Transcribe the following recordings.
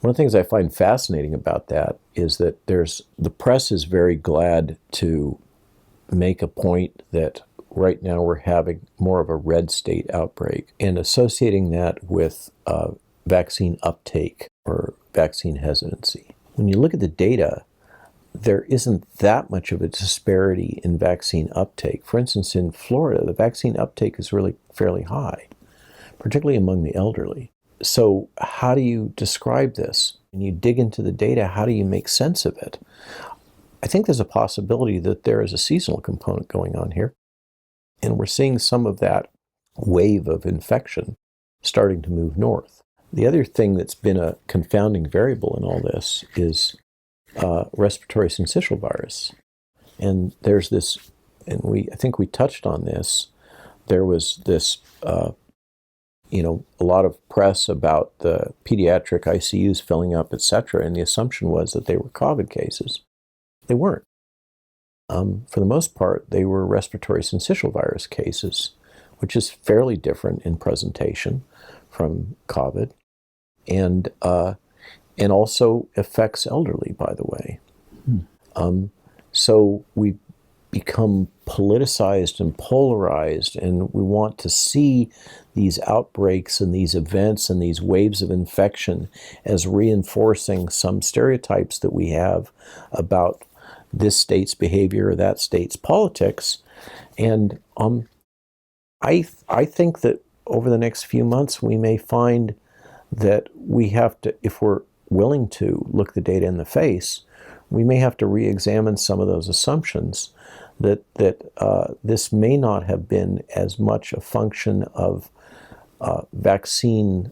One of the things I find fascinating about that is that the press is very glad to make a point that right now we're having more of a red state outbreak and associating that with vaccine uptake or vaccine hesitancy. When you look at the data, there isn't that much of a disparity in vaccine uptake. For instance, in Florida, the vaccine uptake is really fairly high, particularly among the elderly. So how do you describe this? When you dig into the data, how do you make sense of it? I think there's a possibility that there is a seasonal component going on here. And we're seeing some of that wave of infection starting to move north. The other thing that's been a confounding variable in all this is respiratory syncytial virus. And there's this, and I think we touched on this, there was this a lot of press about the pediatric ICUs filling up, etc. And the assumption was that they were COVID cases. They weren't. For the most part, they were respiratory syncytial virus cases, which is fairly different in presentation from COVID, and also affects elderly, by the way. So we become politicized and polarized, and we want to see these outbreaks and these events and these waves of infection as reinforcing some stereotypes that we have about this state's behavior or that state's politics. And I think that over the next few months we may find that we have to, if we're willing to look the data in the face, we may have to re-examine some of those assumptions that this may not have been as much a function of vaccine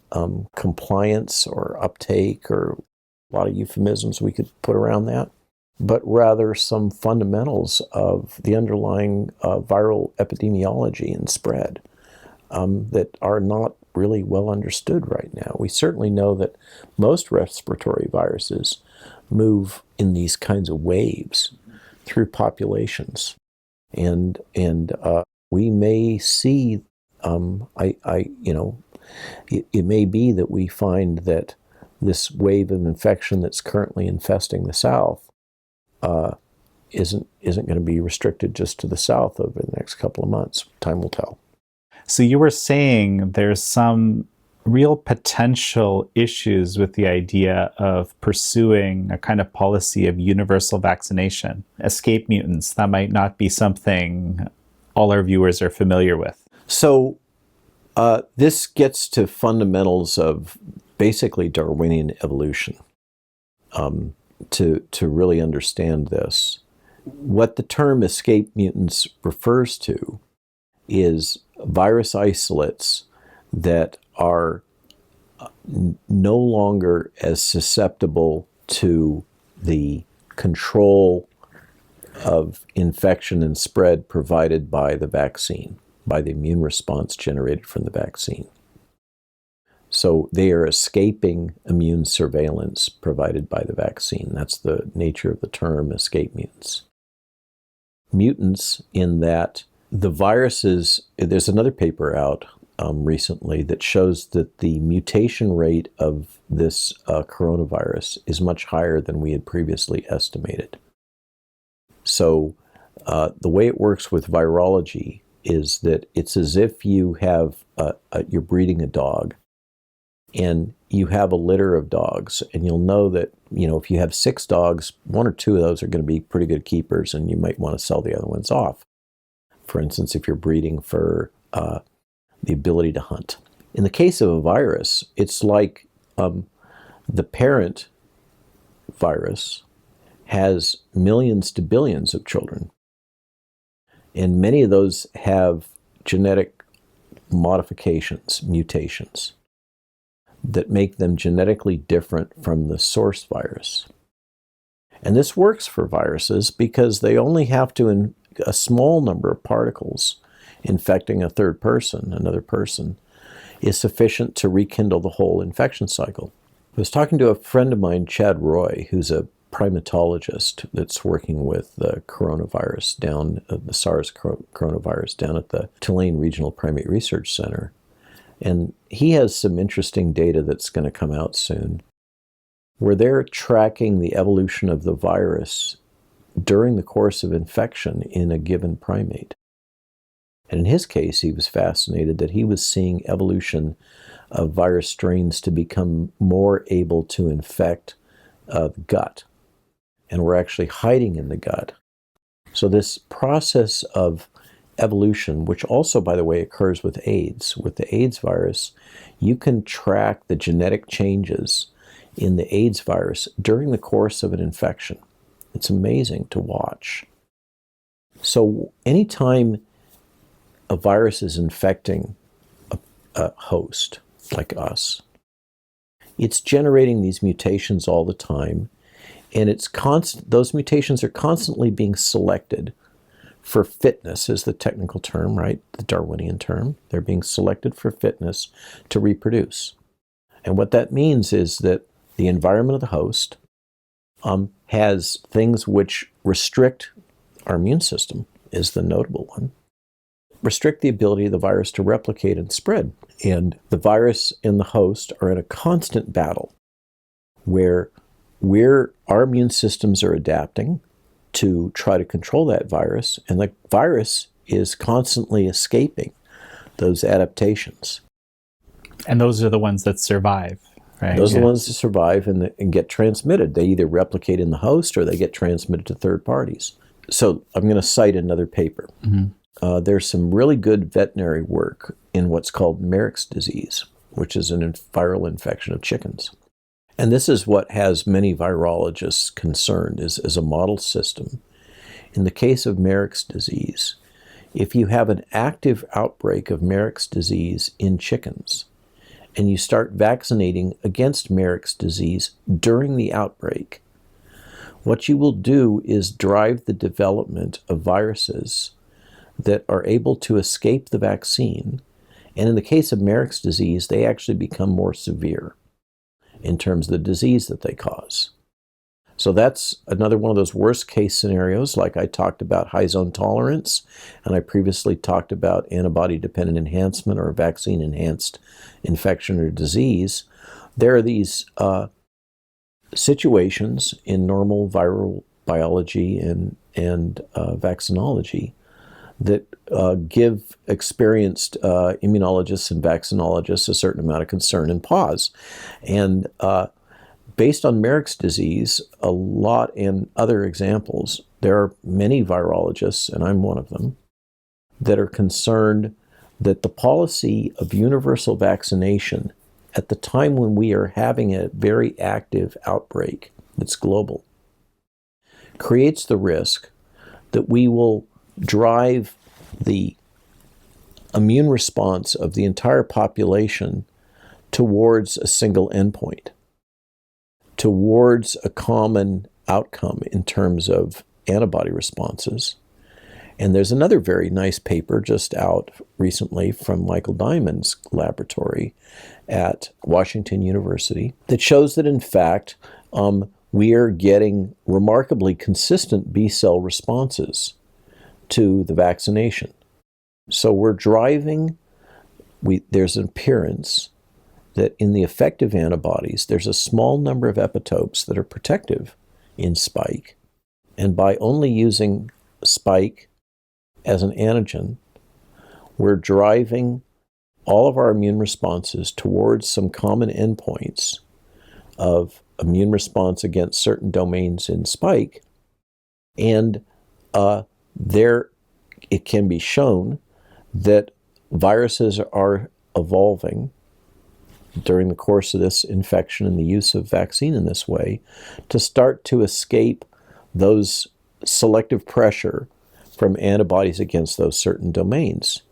compliance or uptake, or a lot of euphemisms we could put around that, but rather some fundamentals of the underlying viral epidemiology and spread that are not really well understood right now. We certainly know that most respiratory viruses move in these kinds of waves through populations, and we may see. It may be that we find that this wave of infection that's currently infesting the South isn't going to be restricted just to the South over the next couple of months. Time will tell. So you were saying there's some real potential issues with the idea of pursuing a kind of policy of universal vaccination. Escape mutants, that might not be something all our viewers are familiar with. So this gets to fundamentals of basically Darwinian evolution. To really understand this, what the term escape mutants refers to is virus isolates that are no longer as susceptible to the control of infection and spread provided by the vaccine, by the immune response generated from the vaccine. So they are escaping immune surveillance provided by the vaccine. That's the nature of the term escape mutants. Mutants in that the viruses, there's another paper out recently that shows that the mutation rate of this coronavirus is much higher than we had previously estimated. So the way it works with virology is that it's as if you have, you're breeding a dog, and you have a litter of dogs, and you'll know that, if you have 6 dogs, 1 or 2 of those are going to be pretty good keepers, and you might want to sell the other ones off. For instance, if you're breeding for the ability to hunt. In the case of a virus, it's like the parent virus has millions to billions of children, and many of those have genetic modifications, mutations, that make them genetically different from the source virus. And this works for viruses because they only have to, a small number of particles infecting a third person, another person, is sufficient to rekindle the whole infection cycle. I was talking to a friend of mine, Chad Roy, who's a primatologist that's working with the coronavirus the SARS coronavirus down at the Tulane Regional Primate Research Center. And he has some interesting data that's going to come out soon where they're tracking the evolution of the virus during the course of infection in a given primate. And in his case, he was fascinated that he was seeing evolution of virus strains to become more able to infect the gut, and were actually hiding in the gut. So this process of evolution, which also, by the way, occurs with AIDS. With the AIDS virus, you can track the genetic changes in the AIDS virus during the course of an infection. It's amazing to watch. So anytime a virus is infecting a host like us, it's generating these mutations all the time, and those mutations are constantly being selected for fitness, is the technical term, right? The Darwinian term. They're being selected for fitness to reproduce. And what that means is that the environment of the host has things which restrict our immune system, is the notable one, restrict the ability of the virus to replicate and spread. And the virus and the host are in a constant battle where our immune systems are adapting to try to control that virus, and the virus is constantly escaping those adaptations. And those are the ones that survive, right? Those are the ones that survive and get transmitted. They either replicate in the host or they get transmitted to third parties. So I'm going to cite another paper. Mm-hmm. There's some really good veterinary work in what's called Marek's disease, which is a viral infection of chickens. And this is what has many virologists concerned as a model system. In the case of Marek's disease, if you have an active outbreak of Marek's disease in chickens, and you start vaccinating against Marek's disease during the outbreak, what you will do is drive the development of viruses that are able to escape the vaccine. And in the case of Marek's disease, they actually become more severe in terms of the disease that they cause. So that's another one of those worst case scenarios, like I talked about high zone tolerance, and I previously talked about antibody-dependent enhancement or vaccine-enhanced infection or disease. There are these situations in normal viral biology and vaccinology that give experienced immunologists and vaccinologists a certain amount of concern and pause. And based on Marek's disease, a lot and other examples, there are many virologists, and I'm one of them, that are concerned that the policy of universal vaccination at the time when we are having a very active outbreak that's global creates the risk that we will drive the immune response of the entire population towards a single endpoint, towards a common outcome in terms of antibody responses. And there's another very nice paper just out recently from Michael Diamond's laboratory at Washington University that shows that, in fact, we are getting remarkably consistent B-cell responses to the vaccination. So we're driving, there's an appearance that in the effective antibodies, there's a small number of epitopes that are protective in spike. And by only using spike as an antigen, we're driving all of our immune responses towards some common endpoints of immune response against certain domains in spike. And it can be shown that viruses are evolving during the course of this infection and the use of vaccine in this way to start to escape those selective pressure from antibodies against those certain domains.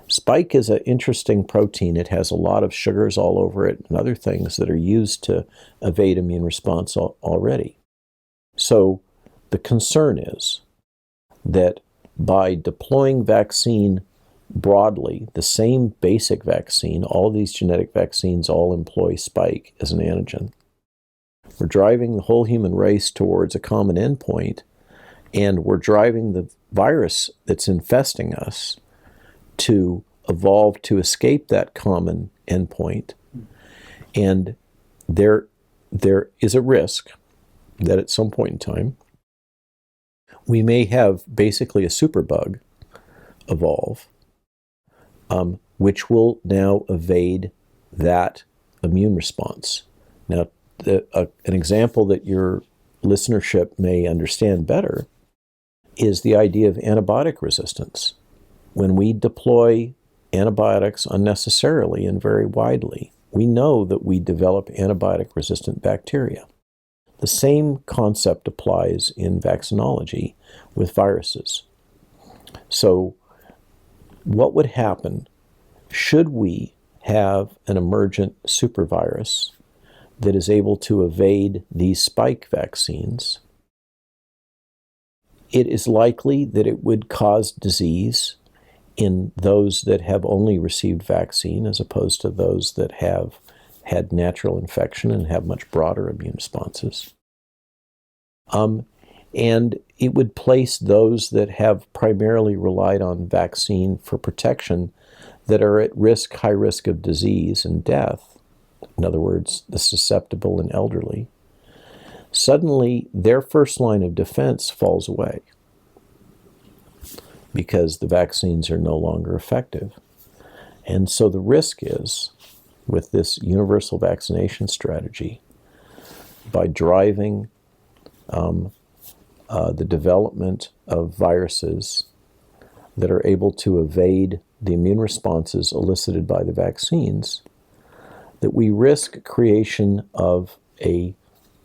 Spike is an interesting protein. It has a lot of sugars all over it and other things that are used to evade immune response already. So the concern is that by deploying vaccine broadly, the same basic vaccine, all these genetic vaccines all employ spike as an antigen. We're driving the whole human race towards a common endpoint, and we're driving the virus that's infesting us to evolve to escape that common endpoint. And there there is a risk that at some point in time, we may have basically a superbug evolve, which will now evade that immune response. Now, an example that your listenership may understand better is the idea of antibiotic resistance. When we deploy antibiotics unnecessarily and very widely, we know that we develop antibiotic-resistant bacteria. The same concept applies in vaccinology with viruses. So, what would happen should we have an emergent supervirus that is able to evade these spike vaccines? It is likely that it would cause disease in those that have only received vaccine as opposed to those that have had natural infection and have much broader immune responses. And it would place those that have primarily relied on vaccine for protection that are at risk, high risk of disease and death, in other words, the susceptible and elderly, suddenly their first line of defense falls away because the vaccines are no longer effective. And so the risk is, with this universal vaccination strategy, by driving the development of viruses that are able to evade the immune responses elicited by the vaccines, that we risk creation of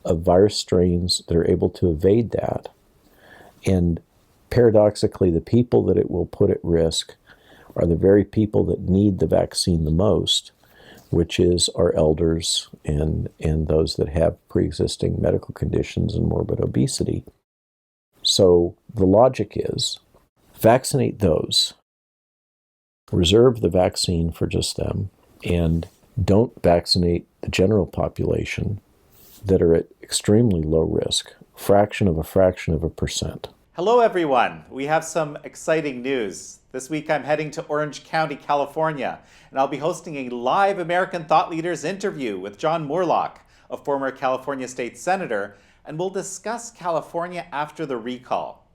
virus strains that are able to evade that. And paradoxically, the people that it will put at risk are the very people that need the vaccine the most, which is our elders and those that have pre-existing medical conditions and morbid obesity. So the logic is, vaccinate those, reserve the vaccine for just them, and don't vaccinate the general population that are at extremely low risk, fraction of a percent. Hello, everyone. We have some exciting news. This week, I'm heading to Orange County, California, and I'll be hosting a live American Thought Leaders interview with John Moorlach, a former California state senator, and we'll discuss California after the recall.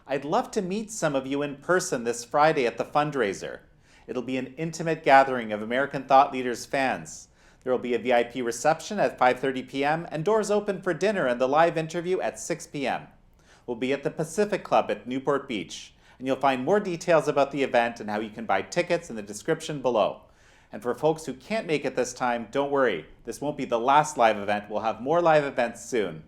I'd love to meet some of you in person this Friday at the fundraiser. It'll be an intimate gathering of American Thought Leaders fans. There will be a VIP reception at 5:30 p.m. and doors open for dinner and the live interview at 6 p.m. We'll be at the Pacific Club at Newport Beach, and you'll find more details about the event and how you can buy tickets in the description below. And for folks who can't make it this time, don't worry. This won't be the last live event. We'll have more live events soon.